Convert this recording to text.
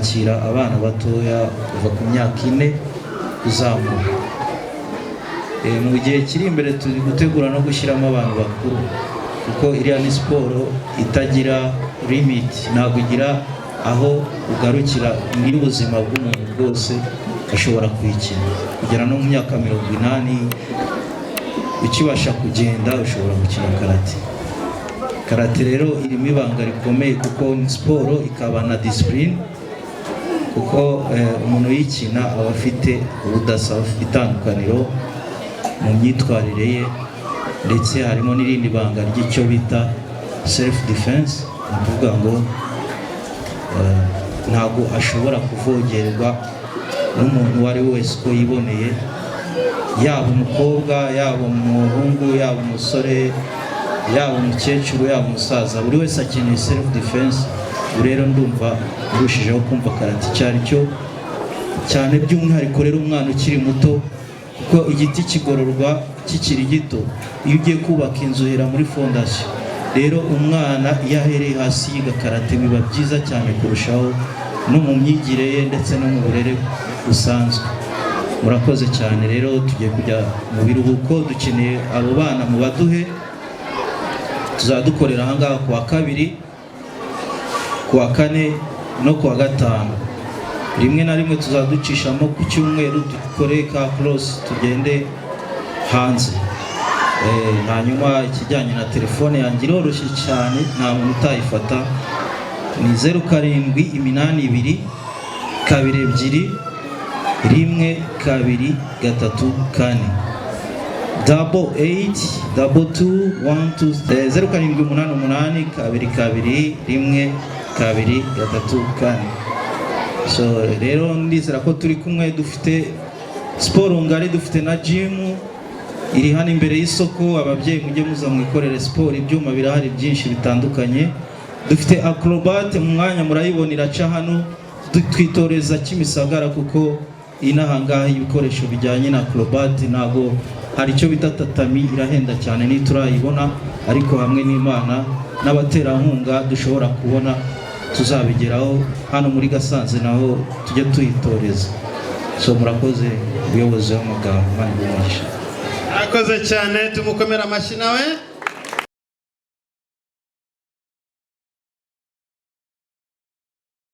kwakira abana batoya kuva ku myaka 4 kuzamuka. Mu gihe kiri imbere turi gutegura no gushyiramo abantu bakuru, kuko iriya ni siporo itagira limit, ntabwo igira aho ugarukira n'ubuzima bw'umuntu bwose ashobora kuyikina. Kugera no mu myaka 80 ukibasha kugenda ushobora gukina karate. Karate rero irimo ibanga rikomeye kuko ni siporo ikaba na discipline, kuko umuntu yikina aba afite ubudasa, afite itandukaniro mu myitwarire ye, ndetse harimo n'irindi banga ry'icyo bita self defense, kuvuga ngo ntabwo ashobora kuvogerwa n'umuntu wari wese ko yiboneye, yaba umukobwa, yaba umuhungu, yaba umusore, yaba umukecuru, yaba umusaza, buri wese akeneye self defense. Rero ndumva urushijeho kumva karate cyari cyo cyane, by'umwihariko rero umwana ukiri muto, kuko igiti kigororwa kikiri gito. Iyo ugiye kubaka inzu hera muri fondation, rero umwana yahereye hasi yiga karate biba byiza cyane kurushaho no mu myigire ye ndetse no mu burere busanzwe. Murakoze cyane. Rero tugiye kujya mu biruhuko, dukeneye abo bana mu baduhe. Tuzadukorera ahangaha ku wa 2, ku wa 4 no ku wa 5. Rimwe na rimwe tuzaducishamo ku cyumweru dukore ka cross tugende hanze. Hanyuma ikijyanye na telefone yanjye iroroshye cyane, nta muntu utayifata. Ni 0782 2 1 2 3 4 88 22 12 0788 2 1 2 3 4. So rero ndizera ko turi kumwe, dufite siporo ngari, dufite na gym iri hano imbere y'isoko. Ababyeyi mujye muza mwikorere siporo, ibyuma birahari byinshi bitandukanye. Dufite acrobat mu mwanya murayibona iraca hano, twitoreza Kimisagara, kuko inahangaha ibikoresho bijyanye na acrobat ntago hari icyo bita tatami, irahenda cyane niturayibona, ariko hamwe n'Imana n'abaterankunga dushobora kubona tuzabigeraho. Hano muri Gasanze naho tujye tuyitoreza. So murakoze ubuyobozi w'amagambo, Imana ibahe. Akoze cyane, tumukomera amashyi nawe.